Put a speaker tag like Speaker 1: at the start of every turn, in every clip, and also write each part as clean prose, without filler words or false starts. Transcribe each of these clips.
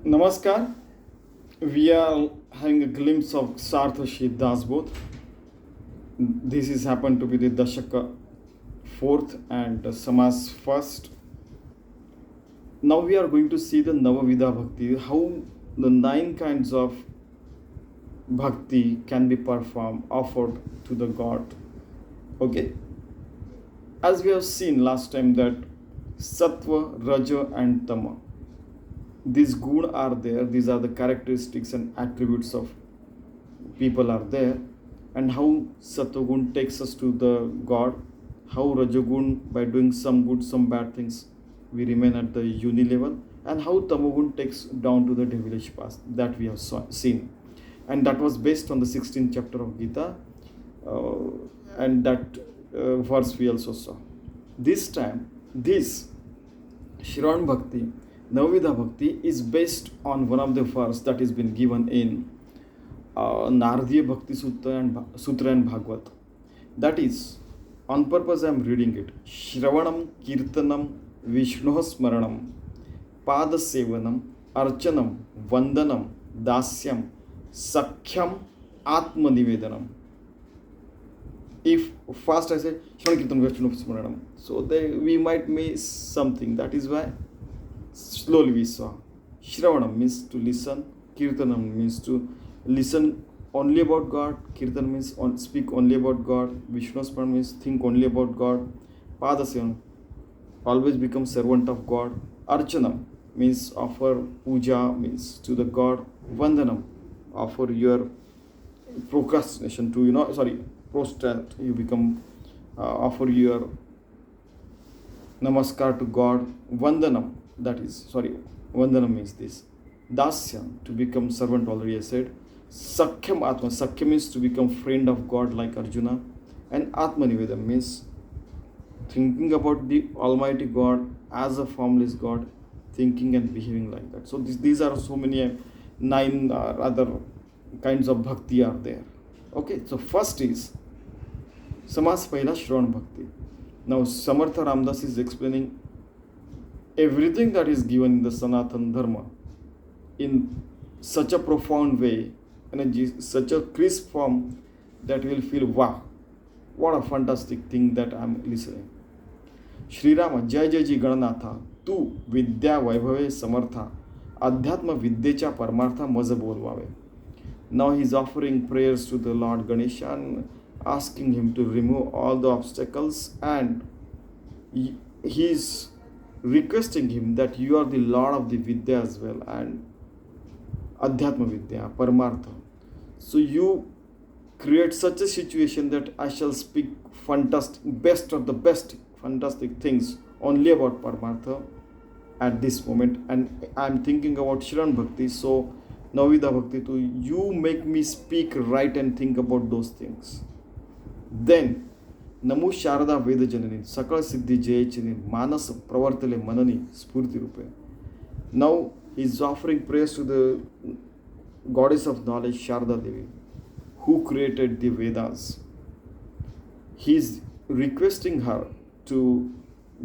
Speaker 1: Namaskar. We are having a glimpse of Sarthashi Dasbodh. This is happened to be the Dashak fourth and Samas first. Now we are going to see the Navavidha Bhakti, how the 9 kinds of bhakti can be performed, offered to the God. Okay. As we have seen last time that Sattva, Raja and Tama, these gun are there, these are the characteristics and attributes of people are there, and how Sattvagun takes us to the God, how Rajagun by doing some good, some bad things, we remain at the uni level, and how Tamagun takes down to the devilish path that we have seen. And that was based on the 16th chapter of Gita, and that verse we also saw. This time, this Shravan Bhakti, Navavidha Bhakti is based on one of the verse that has been given in Nardiya Bhakti Sutra and Bhagwat. That is, on purpose I am reading it. Shravanam Kirtanam Vishnuha Smaranam Padasevanam Archanam Vandanam Dasyam Sakhyam Atmanivedanam. If first I say Shravan Kirtanam Vishnuha Smaranam, so we might miss something. That is why slowly we saw. Shravanam means to listen, Kirtanam means to listen only about God, Kirtan means speak only about God, Vishnuspam means think only about God, Padasevanam always become servant of God, Archanam means offer puja means to the God, Vandanam offer your procrastination to prostrate, you become offer your namaskar to God, Vandanam. Vandanam means this. Dasyam, to become servant, already I said. Sakhyam Atma, Sakhyam means to become friend of God like Arjuna. And Atmanivedam means thinking about the Almighty God as a formless God, thinking and behaving like that. So these are so many 9 other kinds of bhakti are there. Okay, so first is Samas Paila Shravan Bhakti. Now Samartha Ramdas is explaining everything that is given in the Sanatana Dharma in such a profound way, in such a crisp form that you will feel, wow, what a fantastic thing that I am listening. Shri Rama, Jai Jai Ji Gananatha, Tu Vidya Vaibhave Samartha, Adhyatma Vidyecha Paramartha Maza Bolvave. Now he is offering prayers to the Lord Ganesha and asking him to remove all the obstacles, and he is requesting him that you are the Lord of the Vidya as well, and Adhyatma Vidya, Paramartha. So you create such a situation that I shall speak best of the best, fantastic things only about Paramartha at this moment. And I am thinking about Shravan Bhakti, so Navavidha Bhakti too, you make me speak right and think about those things. Then नमो शारदा वेद जननी सकल सिद्धि जय चनी मानस प्रवर्तले मननी स्फूर्ति रूपे. Now he is offering praise to the goddess of knowledge Sharda Devi, who created the Vedas. He is requesting her to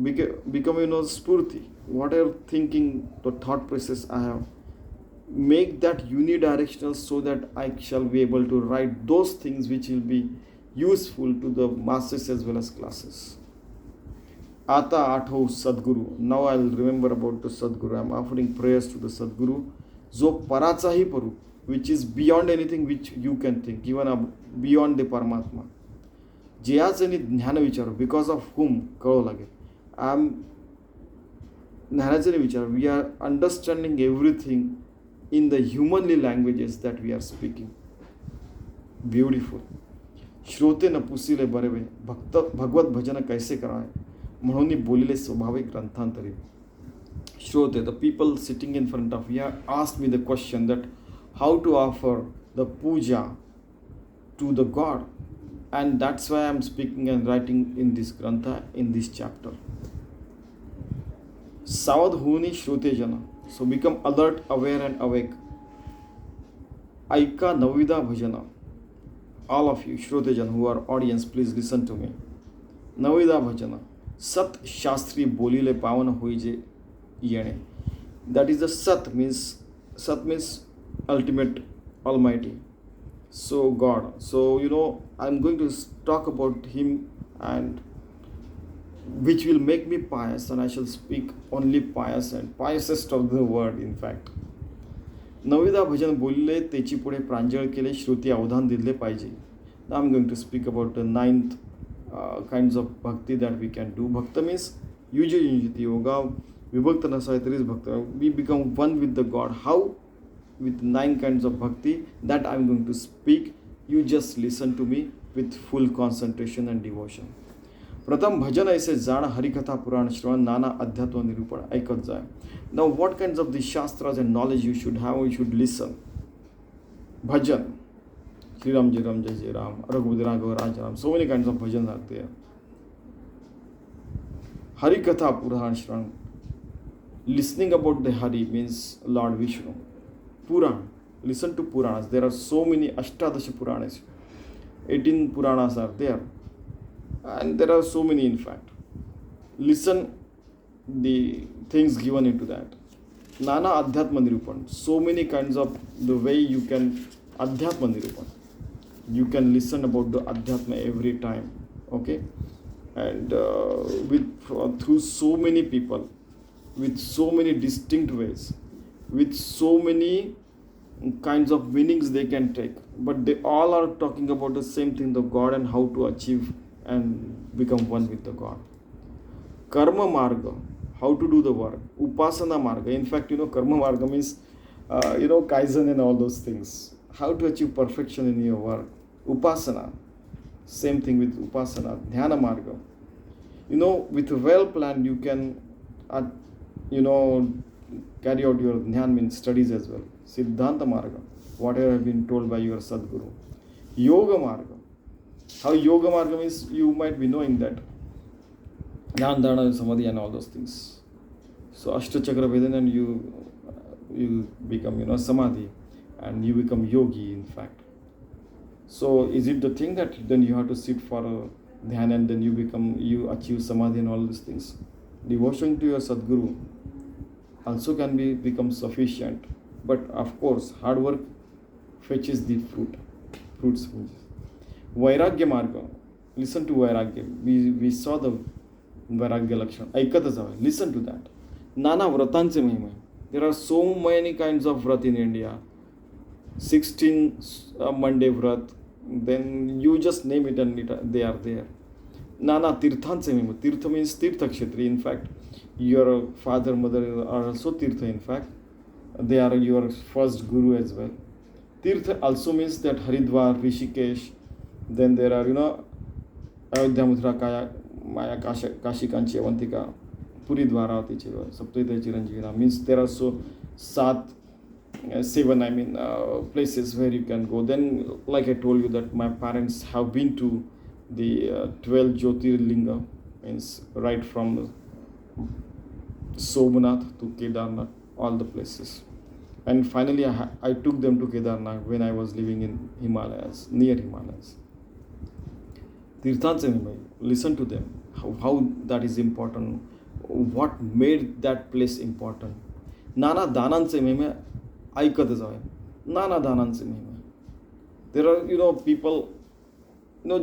Speaker 1: become spurti, whatever thinking, the thought process I have, make that unidirectional so that I shall be able to write those things which will be useful to the masses as well as classes. Ata Atho Sadguru. Now I'll remember about the Sadguru. I'm offering prayers to the Sadguru. Zo Parachahi Paru, which is beyond anything which you can think, even beyond the Paramatma. Jayasani Dhyana Vichar, because of whom Karo Lage. I'm Dhanajani Vichar. We are understanding everything in the humanly languages that we are speaking. Beautiful. श्रोते न पुसिले बरेवे भगवत भजन कैसे कराए म्हणून बोलिले स्वाभाविक ग्रंथांतरी. Shrote, the people sitting in front of you asked me the question that how to offer the puja to the God, and that's why I am speaking and writing in this grantha, in this chapter. Savadhuni Shrote Jana, so become alert, aware and awake. Aika Navavidha Bhajana. All of you, Shrotejan, who are audience, please listen to me. Navavidha Bhajana. Sat Shastri Bolile Pavana Hoije Yene. That is the Sat means Sat means ultimate, almighty. So God. So I'm going to talk about Him, and which will make me pious, and I shall speak only pious and piousest of the word, in fact. नवविधा भजन बोलले, त्याची पुढे प्रांजळ केले, श्रुती अवधान दिले पाहिजे. Now I'm going to speak about the ninth kinds of bhakti that we can do. Bhakta means युजयुंजती yoga विभक्त नसाय तरीच भक्त. We become one with the God. How? With 9 kinds of bhakti that I'm going to speak. You just listen to me with full concentration and devotion. प्रथम भजन ऐसे जाण, हरिकथा पुराण श्रवण, नाना अध्यात्म निरूपण ऐकत जाय. Now what kinds of the shastras and knowledge you should have? You should listen. Bhajan, Sri Ram Jai Ram Jai Jai Ram, Raghupati Raghav Raj Ram. So many kinds of bhajan are there. Harikatha Puran Shravan. Listening about the Hari means Lord Vishnu. Puran. Listen to Puranas. There are so many Ashtadasha Puranas. 18 Puranas are there. And there are so many, in fact. Listen the things given into that. Nana Adhyatma Nirupan. So many kinds of the way you can Adhyatma Nirupan. You can listen about the Adhyatma every time. Okay? And through so many people, with so many distinct ways, with so many kinds of meanings they can take, but they all are talking about the same thing, the God, and how to achieve and become one with the God. Karma Marga, how to do the work. Upasana Marga, in fact, Karma Marga means, Kaizen and all those things. How to achieve perfection in your work. Upasana, same thing with Upasana. Dhyana Marga. With a well planned, you can, carry out your Dhyan means studies as well. Siddhanta Marga, whatever have been told by your Sadguru. Yoga Marga. How Yoga Marga means, you might be knowing that Dhyan, Dharana, Samadhi and all those things. So Ashtachakra Vedana, and you become, Samadhi, and you become yogi, in fact. So is it the thing that then you have to sit for a Dhyan and then you achieve Samadhi and all these things? Devotion to your Sadguru also can become sufficient. But of course, hard work fetches the fruits. Vairagya Marga. Listen to Vairagya. We saw the Vairagya Lakshana. Aikata Java. Listen to that. Nana Vratanche Mahima. There are so many kinds of Vrat in India. 16 Monday Vrat. Then you just name it and they are there. Nana Tirthanche Mahima. Tirtha means Tirtha Kshetri. In fact, your father, mother are also Tirtha, in fact. They are your first guru as well. Tirtha also means that Haridwar, Rishikesh. Then there are, Ayodhya, Mathura, Kaya, Maya, Kashi, Kanchi, Avantika, Puri, Dwarati, Saptita, Chiranjivina. Means there are so 7 places where you can go. Then, like I told you, that my parents have been to the 12 Jyotirlinga, means right from Somnath to Kedarnath, all the places. And finally, I took them to Kedarnath when I was living in Himalayas, near Himalayas. Tirthancha, listen to them, how that is important, what made that place important. Nana Dananche Meme, Aikata Java. Nana Dananche Meme. There are, people,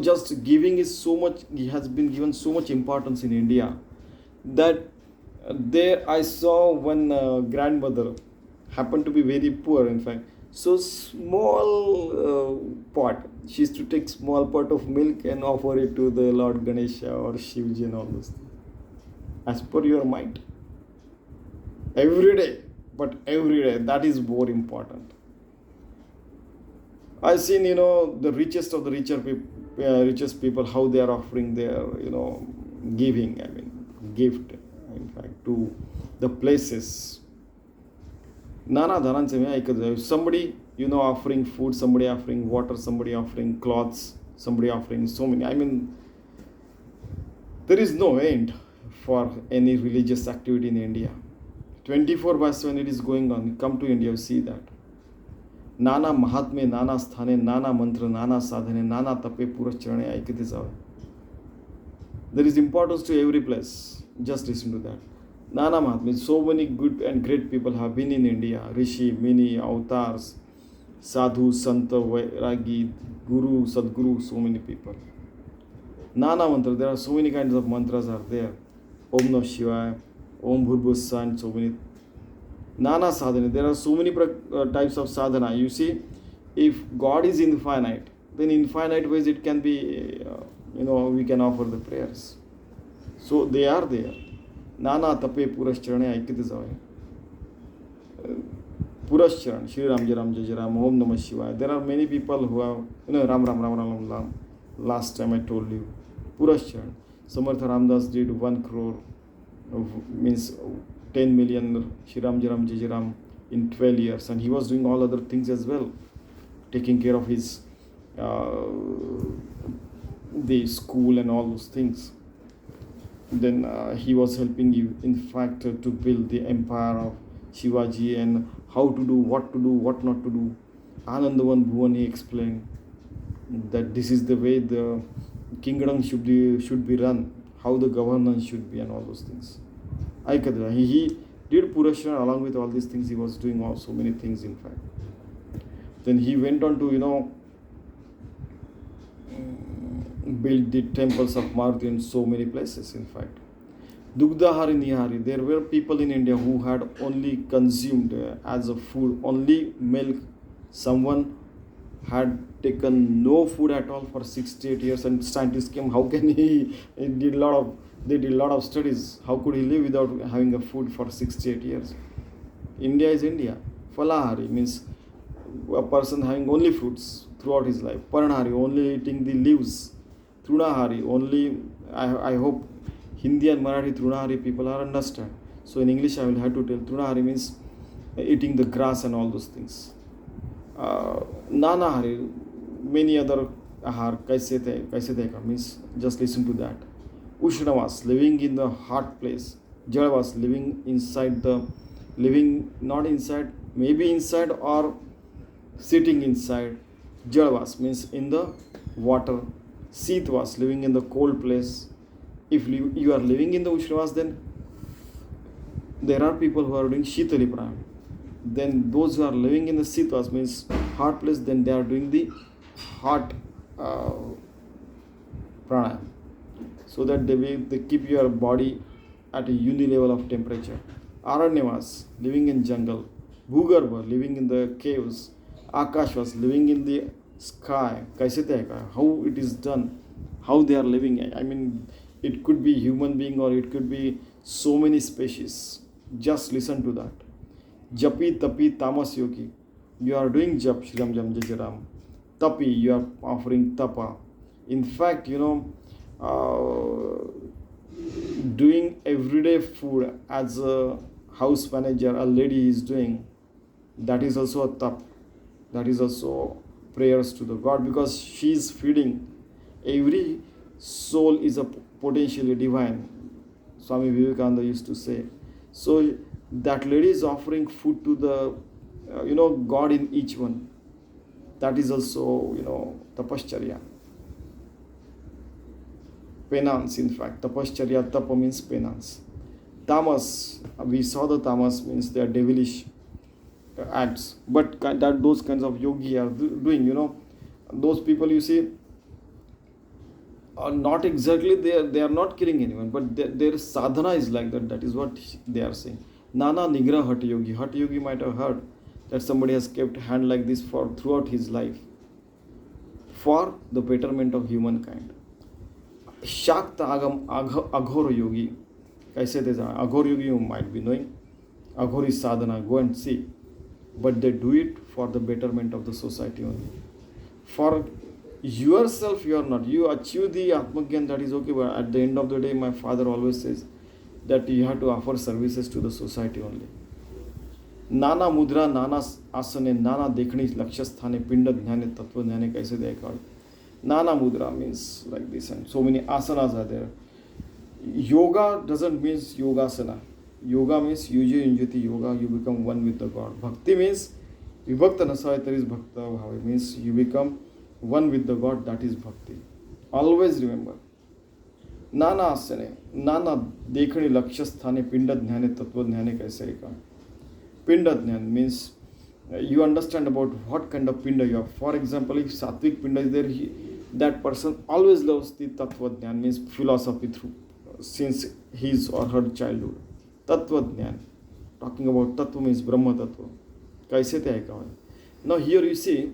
Speaker 1: just giving is so much, has been given so much importance in India that there I saw one grandmother, happened to be very poor, in fact. So small pot. She used to take small pot of milk and offer it to the Lord Ganesha or Shivji and all those things. As per your mind. Every day. But every day. That is more important. I've seen, the richest of the richest people, how they are offering their, giving, gift, in fact, to the places. Nana Dhanan, somebody, offering food, somebody offering water, somebody offering clothes, somebody offering so many. There is no end for any religious activity in India. 24/7 it is going on. Come to India, you see that. Nana Mahatme, Nana Sthane, Nana Mantra, Nana Sadhane, Nana Tape, Puracharane, Aikati Java. There is importance to every place. Just listen to that. Nana Mahatma, so many good and great people have been in India. Rishi, Mini, Avatars, Sadhu, Santa, Vairagi, Guru, Sadguru, so many people. Nana mantra, there are so many kinds of mantras are there. Om Namah Shivaya, Om Bhurbhussa, and so many. Nana sadhana, there are so many types of sadhana. You see, if God is infinite, then infinite ways it can be, we can offer the prayers. So they are there. Nana tape purascharane aikite jawe. Puraschran, Shri Ram Jai Ram Jai Ram, Om Namah Shivaya. There are many people who have, Ram Ram Ram Ram Ram. Last time I told you. Puraschran. Samartha Ramdas did 1 crore, means 10 million Shri Ram Jai Ram Jai Ram in 12 years. And he was doing all other things as well. Taking care of his, the school and all those things. Then he was helping you, in fact, to build the empire of Shivaji and how to do, what not to do. Anandavan Bhuvan, he explained that this is the way the kingdom should be run, how the governance should be, and all those things. He did Purashara along with all these things. He was doing so many things, in fact. Then he went on to, build the temples of Maruti in so many places, in fact. Dugdahari Nihari, there were people in India who had only consumed as a food only milk. Someone had taken no food at all for 68 years, and scientists came, how can they did a lot of studies, how could he live without having a food for 68 years? India is India. Falahari means a person having only fruits throughout his life. Parnahari, only eating the leaves. Trunahari, only, I hope Hindi and Marathi Trunahari people are understand. So in English I will have to tell. Trunahari means eating the grass and all those things. Nanahari, many other ahar, kaise the means just listen to that. Ushnavas, living in the hot place. Jalavas, living not inside, maybe inside or sitting inside. Jalavas means in the water. Sitvas, living in the cold place. If you are living in the Ushnavas, then there are people who are doing Shitali Pranayam. Then those who are living in the Sitvas means hot place, then they are doing the hot Pranayam. So that they keep your body at a uni level of temperature. Aranyavas, living in jungle. Bhugarbha, living in the caves. Akashvas, living in the sky. Kaise teka, how it is done, how they are living. I mean, it could be human being or it could be so many species. Just listen to that. Japi tapi tamas yogi. You are doing jap, Shri Ram Jam Jai Ram. Tapi, you are offering tapa. In fact, doing everyday food as a house manager, a lady is doing, that is also a tap. That is also prayers to the God, because she is feeding. Every soul is a potentially divine. Swami Vivekananda used to say. So that lady is offering food to the, God in each one. That is also, tapascharya. Penance, in fact. Tapascharya, tapa means penance. Tamas, we saw the tamas means they are devilish acts. But that those kinds of yogi are doing, those people you see are not exactly, they are not killing anyone, but their sadhana is like that. That is what they are saying. Nana Nigra Hatha Yogi. Hatha Yogi might have heard that somebody has kept hand like this throughout his life for the betterment of humankind. Shakta Agam Aghora Yogi. I say this, Aghora Yogi you might be knowing. Aghora is sadhana, go and see. But they do it for the betterment of the society only. For yourself, you are not. You achieve the Atmagyan, that is okay, but at the end of the day, my father always says that you have to offer services to the society only. Nana Mudra, Nana Asane, Nana Dekhani, Lakshasthane, Pinda Dhyane, Tattva Dhyane, kaise they are called. Nana Mudra means like this, and so many asanas are there. Yoga doesn't mean yogasana. Yoga means yuji yunjati yoga, you become one with the God. Bhakti means vibhakta nasayata is bhakta bhava, means you become one with the God, that is bhakti. Always remember. नाना आसने, नाना देखणे लक्ष्य स्थाने, पिंड ज्ञाने तत्वज्ञाने कैसे का. Pind Jnana means you understand about what kind of pinda you have. For example, if Sattvic Pinda is there, that person always loves the Tattva Jnana, means philosophy through since his or her childhood. Tattva Jnana, talking about Tattva means Brahma Tattva. Kaise te aika hai. Now here you see,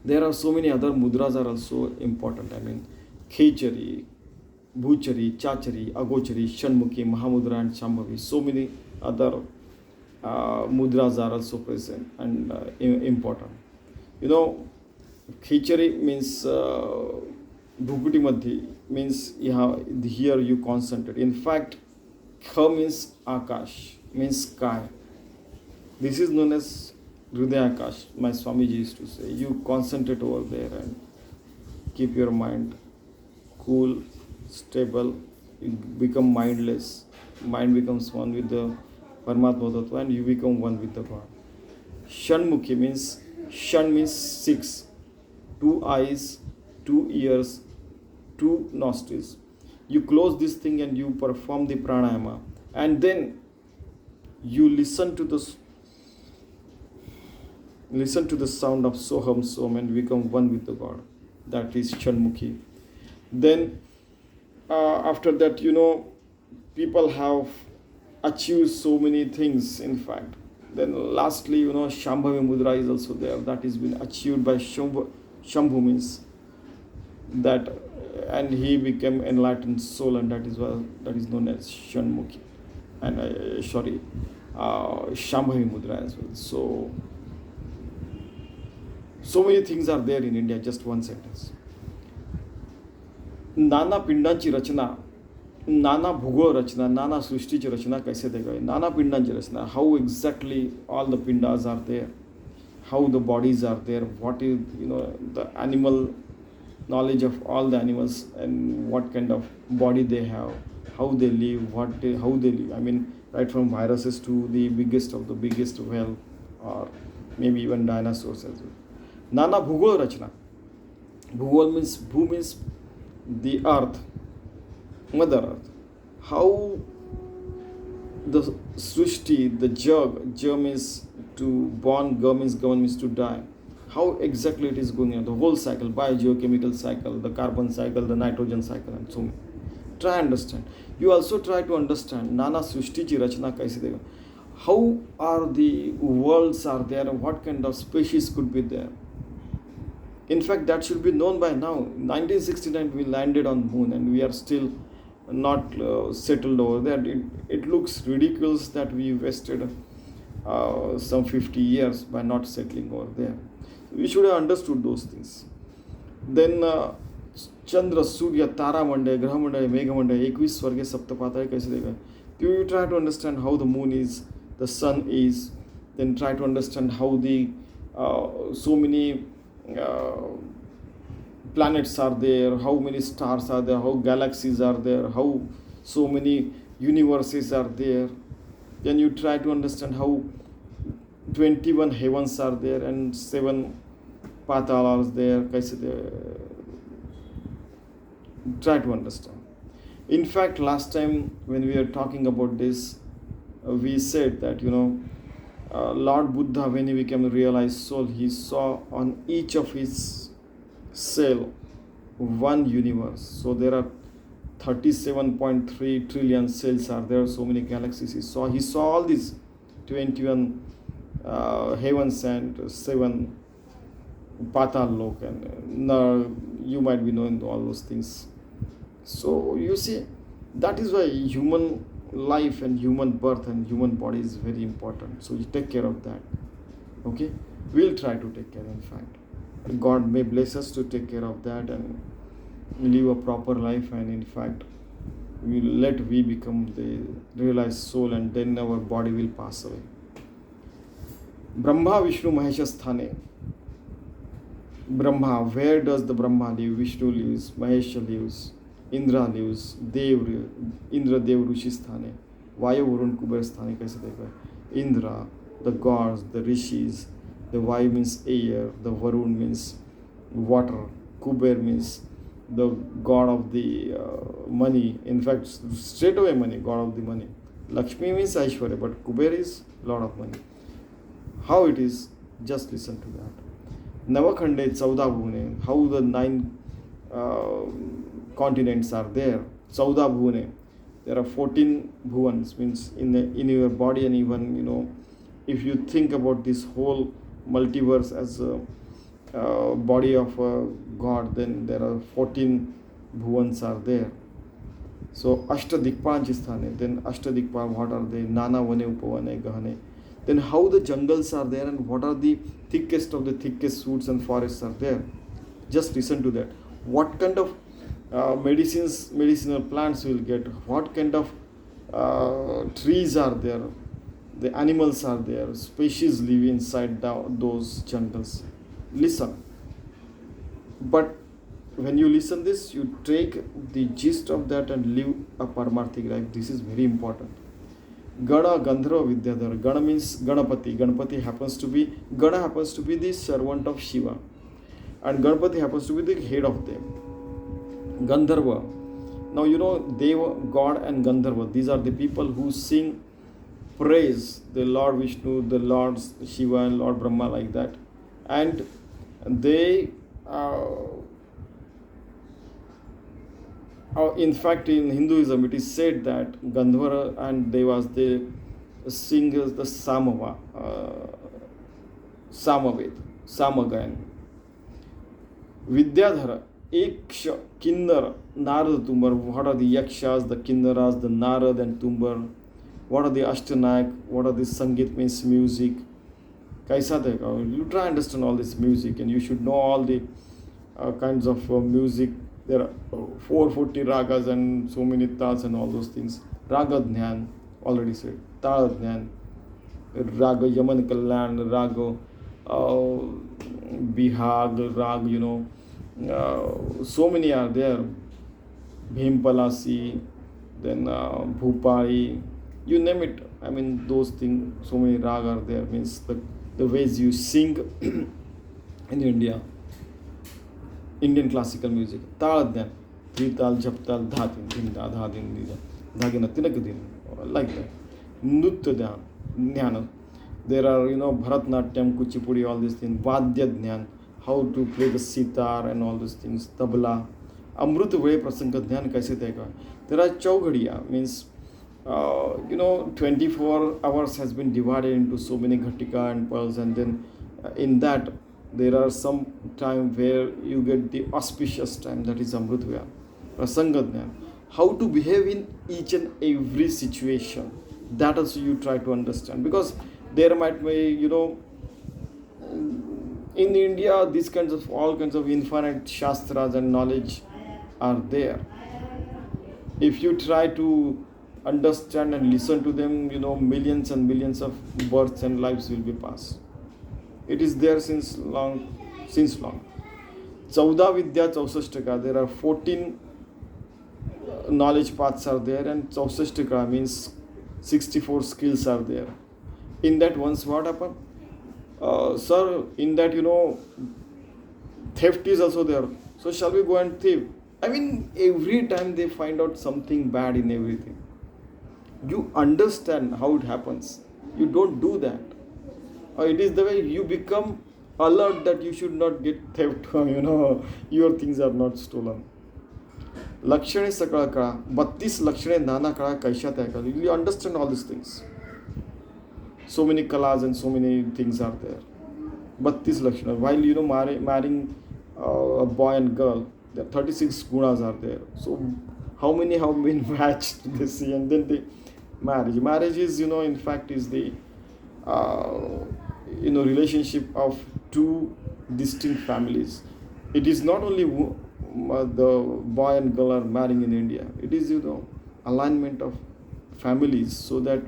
Speaker 1: there are so many other mudras are also important. I mean, Khechari, Bhuchari, Chachari, Agochari, Shanmukhi, Mahamudra and Shambhavi. So many other mudras are also present and important. Khichari means Bhukuti Madhi means here you concentrate. In fact, Kha means Akash, means sky. This is known as Hridaya Akash. My Swamiji used to say, you concentrate over there and keep your mind cool, stable, you become mindless. Mind becomes one with the Paramatma Tattva and you become one with the God. Shanmukhi means, Shan means 6. 2 eyes, 2 ears, 2 nostrils. You close this thing and you perform the pranayama. And then you listen to the sound of Soham Som and become one with the God. That is Shanmukhi. Then after that, people have achieved so many things, in fact. Then lastly, Shambhavi Mudra is also there. That has been achieved by Shambhu means that, and he became enlightened soul, and that is known as Shanmukhi. And Shambhavi Mudra as well. So many things are there in India, just one sentence. नाना पिंडांची रचना, नाना भूगोल रचना, नाना सृष्टीची रचना कैसे देगा. नाना पिंडांची रचना, how exactly all the pindas are there, how the bodies are there, what is the animal knowledge of all the animals and what kind of body they have, how they live, how they live. I mean, right from viruses to the biggest of the biggest whale, or maybe even dinosaurs as well. Nana bhugol rachna. Bhugol means bhu means the earth, Mother Earth. How the Srishti, the Jug means to born, Ga means govern means to die. How exactly it is going on, the whole cycle, biogeochemical cycle, the carbon cycle, the nitrogen cycle, and so on. Try understand. You also try to understand Nana Srishti chi rachna kaise dega. How are the worlds are there and what kind of species could be there. In fact, that should be known by now. 1969 we landed on moon and we are still not settled over there. It looks ridiculous that we wasted some 50 years by not settling over there. We should have understood those things. Then Chandra, Surya, Tara Mandaya, Graha Mandaya, Megha Mandaya, 21 Swarge Saptapataya kaise dega. You try to understand how the moon is, the sun is, then try to understand how the so many planets are there, how many stars are there, how galaxies are there, how so many universes are there. Then you try to understand how 21 heavens are there and 7 patalas there. Try to understand. In fact, last time when we were talking about this, we said that Lord Buddha, when he became a realized soul, he saw on each of his cell one universe. So there are 37.3 trillion cells are there, so many galaxies. He saw all these 21 heavens and 7 patal lok, and you might be knowing all those things. So you see, that is why human life and human birth and human body is very important. So you take care of that. Okay, we'll try to take care. In fact, God may bless us to take care of that and live a proper life, and in fact we become the realized soul, and then our body will pass away. Brahma Vishnu Mahesha Sthane. Brahma, where does the Brahma live? Vishnu lives, Mahesha lives, Indra lives, Indra Dev Rishi Sthane, Vayu Varun Kuber Sthane kaise dekha. Indra, the gods, the rishis, the Vayu means air, the Varun means water, Kuber means the god of the money. In fact, straight away money, god of the money. Lakshmi means Aishwarya, but Kuber is lot of money. How it is? Just listen to that. Navakhande, Chauda Bhuvane, how the 9 continents are there. Chauda Bhuvane, there are 14 bhuvans, means in your body, and even, if you think about this whole multiverse as a body of a god, then there are 14 bhuvans are there. So Ashtadikpanchistane, then Ashtadikpan, what are they? Nana Vane Upavane Gahane. Then how the jungles are there, and what are the thickest of the thickest woods and forests are there. Just listen to that. What kind of medicinal plants you will get, what kind of trees are there, the animals are there, species live inside those jungles. Listen. But when you listen this, you take the gist of that and live a paramarthik life. This is very important. Gana Gandharva Vidyadhara. Gana means Ganapati. Ganapati happens to be the servant of Shiva, and Ganapati happens to be the head of them. Gandharva. Now Deva, God and Gandharva. These are the people who sing praise the Lord Vishnu, the Lord Shiva, and Lord Brahma, like that. And they in fact, in Hinduism, it is said that Gandharva and Devas, they sing the Samaved, Samagayan. Vidyadhara, Eksha, Kinnara, Narad, Tumbar. What are the Yakshas, the Kinnaras, the Narad and Tumbar? What are the Ashtanayak? What are the Sangeet, means music? Kaisa dekha? You try to understand all this music, and you should know all the kinds of music. There are 440 ragas and so many tals and all those things. Raga Dhyan, already said. Tal Dhyan, Raga Yaman Kalyan, Raga Bihag, Rag, so many are there. Bhimpalasi, then Bhupari, you name it. I mean, those things, so many rag are there. Means the ways you sing in India. Indian classical music. Tal Dhyan, 3 tal, jap tal, dha din, din da, dha din, dida, dhagina, tinak din, like that. Nutya Dhyan, Jnana. There are, Bharatnatyam, Kuchipudi, all these things. Vadya Dhyan, how to play the sitar and all these things. Tabla. Amrut Vay Prasanga Dhyan kaise dekha. There are Chaugadiya, means 24 hours has been divided into so many ghatika and pearls, and then in that there are some time where you get the auspicious time, that is Amrutvaya, Prasanga. How to behave in each and every situation, that also you try to understand, because there might be, in India, all kinds of infinite shastras and knowledge are there. If you try to understand and listen to them, millions and millions of births and lives will be passed. It is there since long. Chauda Vidya Chausashtaka, there are 14 knowledge paths are there, and Chausashtaka means 64 skills are there. In that, once what happened? Sir, in that, theft is also there. So shall we go and thief? I mean, every time they find out something bad in everything. You understand how it happens. You don't do that. It is the way you become alert that you should not get theft, your things are not stolen. Lakshane Sakala Kala, 32 Lakshane Nana Kala Kaisha Taikala. You understand all these things. So many kalas and so many things are there. 32 Lakshana. While marrying a boy and girl, there are 36 gunas are there. So how many have been matched, they see, and then the marriage. Marriage is, in fact, is the relationship of two distinct families. It is not only the boy and girl are marrying in India. It is, alignment of families, so that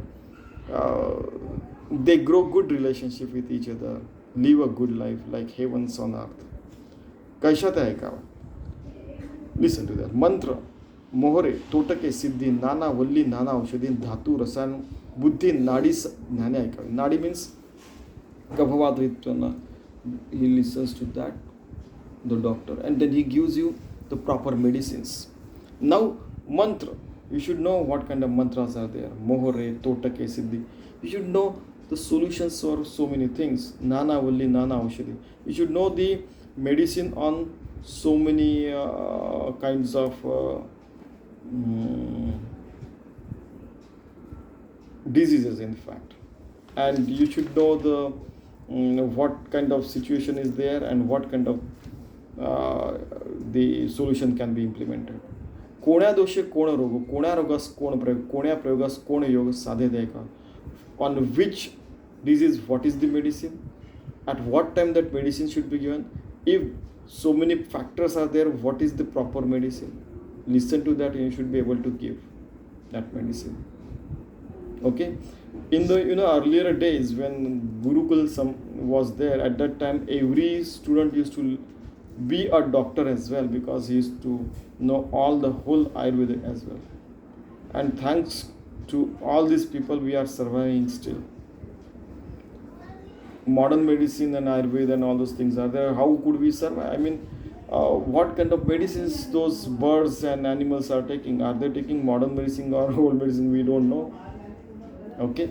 Speaker 1: they grow good relationship with each other, live a good life like heavens on earth. Kaishata Ekawa. Listen to that. Mantra. Mohore, Totake, Siddhi, Nana, Valli, Nana, Aushadin, Dhatu, Rasan, Buddhi, Nadi, Jnana Ekawa. Nadi means Gabhavat. He listens to that, the doctor, and then he gives you the proper medicines. Now, mantra. You should know what kind of mantras are there. Mohore, Totake, Siddhi. You should know the solutions for so many things. Nana Valli, Nana Aushadhi. You should know the medicine on so many kinds of diseases, in fact. And you should know the what kind of situation is there and what kind of the solution can be implemented. कोण्या दोषे कोण रोग, कोण्या रोगास कोण प्रयोग, कोण्या प्रयोगास कोण योग साधे Deka. On which disease, what is the medicine? At what time that medicine should be given? If so many factors are there, what is the proper medicine? Listen to that and you should be able to give that medicine. Okay? In the earlier days when Gurukul was there, at that time every student used to be a doctor as well, because he used to know all the whole Ayurveda as well. And thanks to all these people, we are surviving still. Modern medicine and Ayurveda and all those things are there. How could we survive? I mean, what kind of medicines those birds and animals are taking? Are they taking modern medicine or old medicine? We don't know. Okay.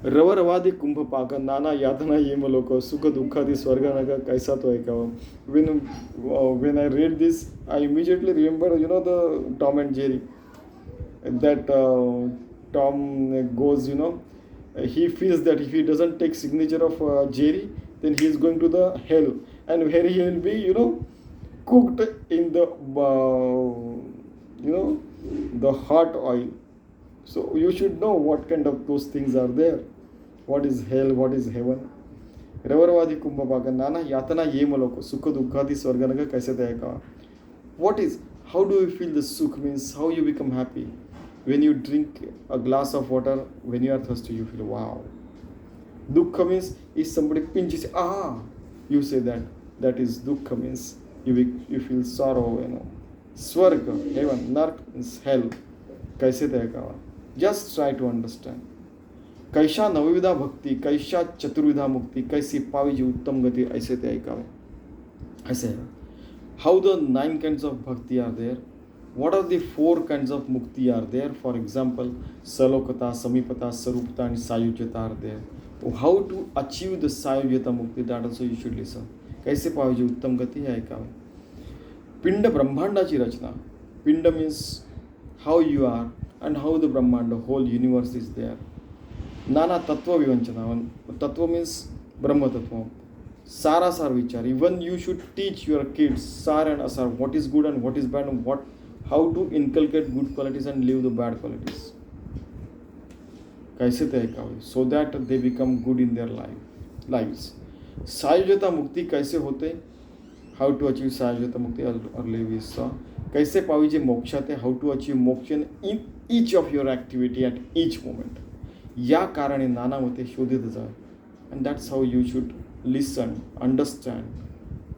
Speaker 1: रवरवादी कुंभ पाक नाना यातना ये मलोको सुख दुखादि स्वर्ग नगा कैसा तो एक. When I read this, I immediately remember the Tom and Jerry. That Tom goes, he feels that if he doesn't take signature of Jerry, then he is going to the hell, and where he will be cooked in the the hot oil. So you should know what kind of those things are there. What is hell, what is heaven. Ravarvadi kumbhapaka nana yatana ye maloko sukha dukhadi swarganaga kaise tayaka. What is, how do you feel the sukh means how you become happy? When you drink a glass of water, when you are thirsty, you feel wow. Dukkha means if somebody pinches, you say that is dukkha means you feel sorrow, Swarga, heaven, nark is hell. Kaise tayaka. Just try to understand. कैशा नवविधा भक्ति, कैशा चतुर्विधा मुक्ति, कैसी पावी जी उत्तम गति, ऐसे ते ऐकावे. ऐसे है. How the 9 kinds of bhakti are there? What are the 4 kinds of mukti are there? For example, salokata, samipata, sarupta and sayujyata are there. How to achieve the sayujyata mukti, that also you should listen. कैसे पावी जी उत्तम गति है ऐकावे. पिंड ब्रह्मांडाची रचना. Pinda means how you are and how the Brahmanda, whole universe is there. Nana Tattva Vivanchana. Tattva means Brahma Tattva. Sara Sar Vichar. Even you should teach your kids Sar and Asar, what is good and what is bad, and how to inculcate good qualities and leave the bad qualities. Kaise tayka, so that they become good in their lives. Sayujata Mukti kaise hote? How to achieve Sayujata Mukti, earlier we saw. Kaise pavije mokshate, how to achieve moksha in each of your activity at each moment. या कारणे नाना मते शोधित जाय. And that's how you should listen, understand,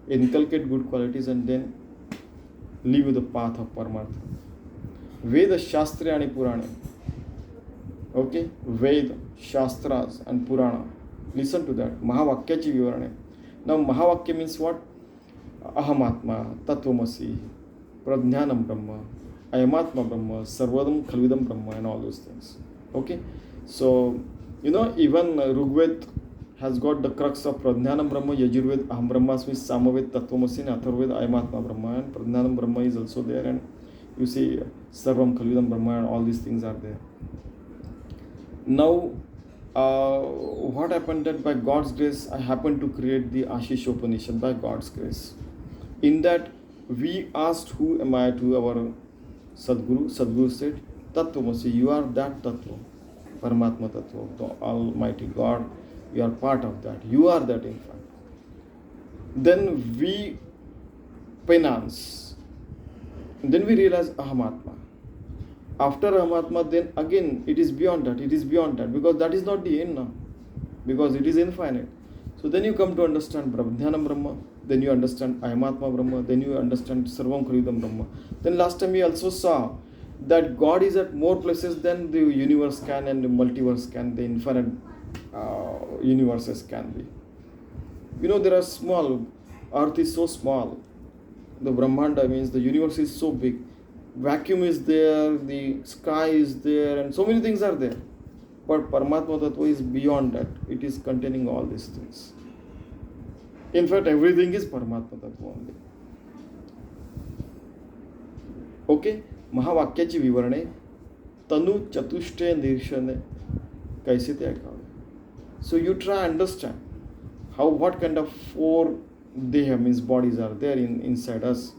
Speaker 1: inculcate good qualities and then live the path of Paramartha. Veda, Shastra and Purana. Okay? Veda, Shastras and Purana. Listen to that. Mahavakyachi vivarane. Now Mahavakya means what? Ahamatma, Tatvamasi, Pradhnanam Brahma, Ayamatma Brahma, Sarvadam Khalvidam Brahma and all those things. Okay? So, even Rigved has got the crux of Pradhnanam Brahma, Yajurved, Aham Brahmasmi, Samaved, Tattvamasi, Atharved, Ayamatma Brahma, and Pradhnanam Brahma is also there, and you see Sarvam Khalvidam Brahma and all these things are there. Now, what happened that by God's grace, I happened to create the Ashish Upanishad by God's grace. In that, we asked, who am I, to our Sadguru. Sadguru said, Tattvamasi, you are that Tattva. Paramatma Tattva, the Almighty God, you are part of that. You are that, in fact. Then we penance. Then we realize Ahamatma. After Ahamatma, then again it is beyond that. It is beyond that, because that is not the end now. Because it is infinite. So then you come to understand Brahmanam Brahma. Then you understand Ayamatma Brahma. Then you understand Sarvam Khalvidam Brahma. Then last time we also saw that God is at more places than the universe can and the multiverse can, the infinite universes can be. There are small, earth is so small, The Brahmanda means the universe is so big. Vacuum is there, the sky is there, and so many things are there. But Paramatma Tattva is beyond that. It is containing all these things. In fact, everything is Paramatma Tattva only. Okay? महावाक्याची विवरणे तनु चतुष्टय निरीक्षणे कैसे ते ऐकावे. So you try understand how what kind of four deha means bodies are there inside us.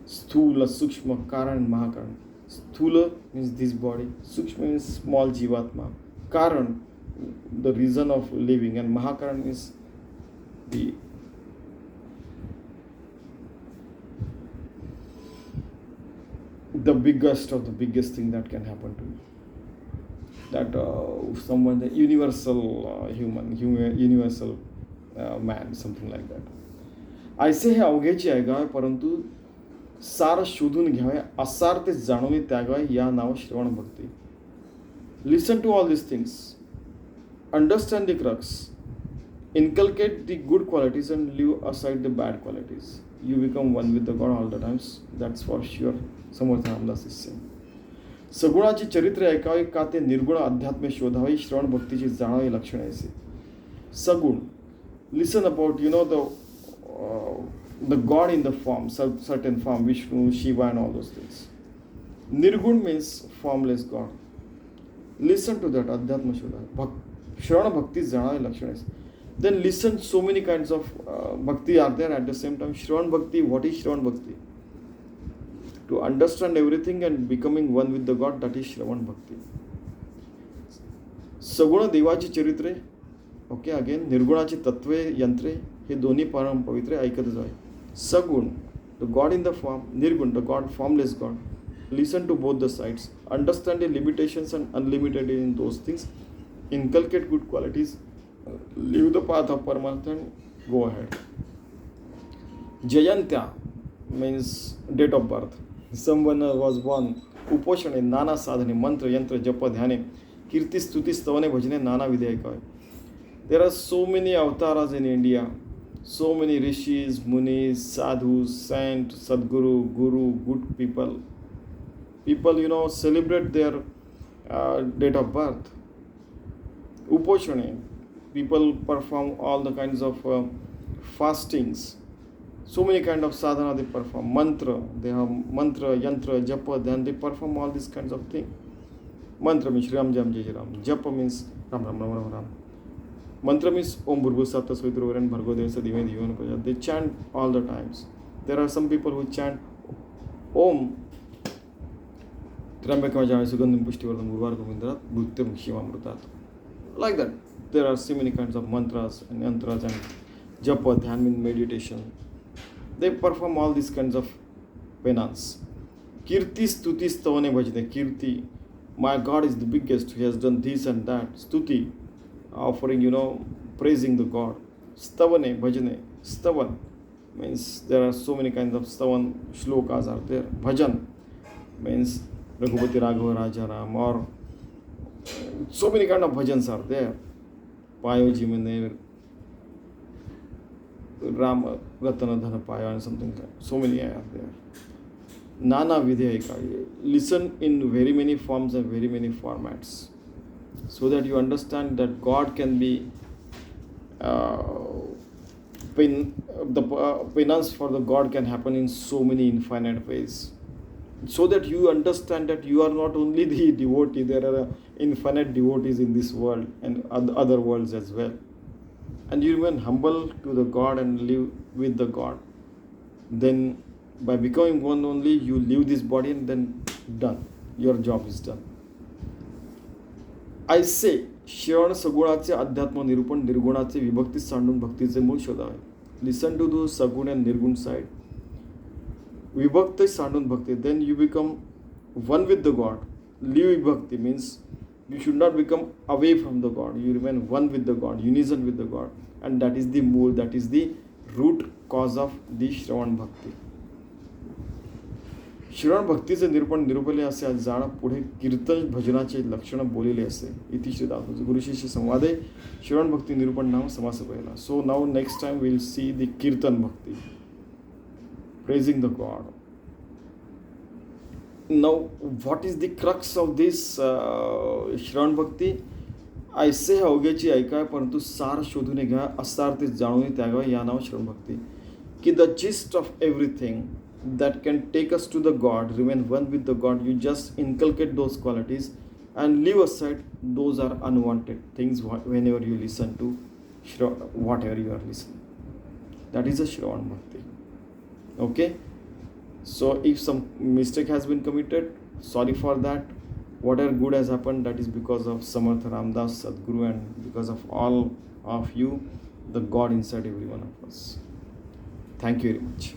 Speaker 1: Sthula, Sukshma, Karan and Mahakaran. Sthula means this body, Sukshma means small Jivatma, Karan the reason of living, and Mahakaran is the biggest of the biggest thing that can happen to you. That someone, the universal universal man, something like that. ऐसे हे अवघेचे ऐकावे परंतु सार शोधून घ्यावे, असार ते जाणून त्यागावे, या नाव श्रवण भक्ती. Listen to all these things, understand the crux, inculcate the good qualities and leave aside the bad qualities. You become one with the God all the times. That's for sure. Samarth Ramdas is saying. सगुणाची चरित्र ऐकावे का ते निर्गुण अध्यात्म शोधावे, श्रवण भक्तीची जाणावे लक्षणे असे. सगुण, listen about the God in the form, certain form, Vishnu, Shiva and all those things. Nirgun means formless God. Listen to that, Adhyatma Shodha. Shravana Bhakti Jnana Lakshanas. Then listen, so many kinds of bhakti are there at the same time. Shravan Bhakti, what is Shravan Bhakti? To understand everything and becoming one with the God, that is Shravan Bhakti. Saguna Devachi Charitre, okay, again, Nirgunachi Tattve Yantre, हे दोन्ही परम पवित्र ऐकत जावे. Sagun, the God in the form, Nirgun, the God, formless God. Listen to both the sides. Understand the limitations and unlimited in those things. Inculcate good qualities. Leave the path of Paramatma and go ahead. Jayantya means date of birth. Someone was born. Uposhane, Nana Sadhane, Mantra, Yantra, Japa, Dhyane, Kirti, Stuti, Stavane, Bhajane, Nana Vidyaikave. There are so many avatars in India. So many rishis, munis, sadhus, saints, sadguru, guru, good people. People, celebrate their date of birth. Uposhane, people perform all the kinds of fastings. So many kind of sadhana they perform. Mantra, they have mantra, yantra, japa, then they perform all these kinds of things. Mantra means Ram Jam Jai Ram. Japa means Ram Ram Ram Ram Ram. Mantra means Om Bhurgu Satta Savitruvaran Bhargo Devasa Dhimahi Dhiyo Yo Nah. They chant all the times. There are some people who chant Om Trambakam Jayam Sugandham Pushtivardhanam Gurvar Govindrat Bhuktam Shivamrutat. Like that. There are so many kinds of mantras and yantras and japa, dhyan means meditation. They perform all these kinds of penance. Kirti Stuti Stavane Bhajane. Kirti, my God is the biggest. He has done this and that. Stuti, offering, praising the God. Stavane Bhajane. Stavan means there are so many kinds of stavan shlokas are there. Bhajan means Raghupati Raghava Raja Ram, or so many kind of bhajans are there. Payoji Mene Ram Ratana Dhana Paya and something like that. So many are there. Nana Vidyaika. Listen in very many forms and very many formats, so that you understand that God can be the penance for the God can happen in so many infinite ways, so that you understand that you are not only the devotee, there are infinite devotees in this world and other worlds as well. And you remain humble to the God and live with the God. Then by becoming one only, you leave this body and then done. Your job is done. I say, श्रवण सगुणाचे अध्यात्म निरूपण, निर्गुणाचे विभक्ती सांडून भक्तीचे मूळ शोधावे. Listen to the saguna and nirgun side. Vibhakti सांडून भक्ती. Then you become one with the God. Leave vibhakti means you should not become away from the God. You remain one with the God, unison with the God. And that is the mool, that is the root cause of the Shravan Bhakti. श्रवण भक्तीचे निरूपण निरूपले असे जाण पुढे कीर्तन भजनाचे लक्षण बोलिले असे. इति श्री दासबोध गुरु शिष्य संवादे श्रवण भक्ती निरूपण नाम समास पहिला. So now next time we will see the Kirtan Bhakti. praising the God. Now, what is the crux of this Shravan Bhakti? ऐसे अवघ्याची ऐका परंतु सार शोधून घ्या, असार ते जाणून त्यागा, या नाव श्रवण भक्ती. की the gist of everything that can take us to the God, remain one with the God, you just inculcate those qualities and leave aside those are unwanted things whenever you listen to whatever you are listening. That is a Shravan Bhakti. Okay? So if some mistake has been committed, sorry for that. Whatever good has happened, that is because of Samartha Ramdas, Sadguru, and because of all of you, the God inside every one of us. Thank you very much.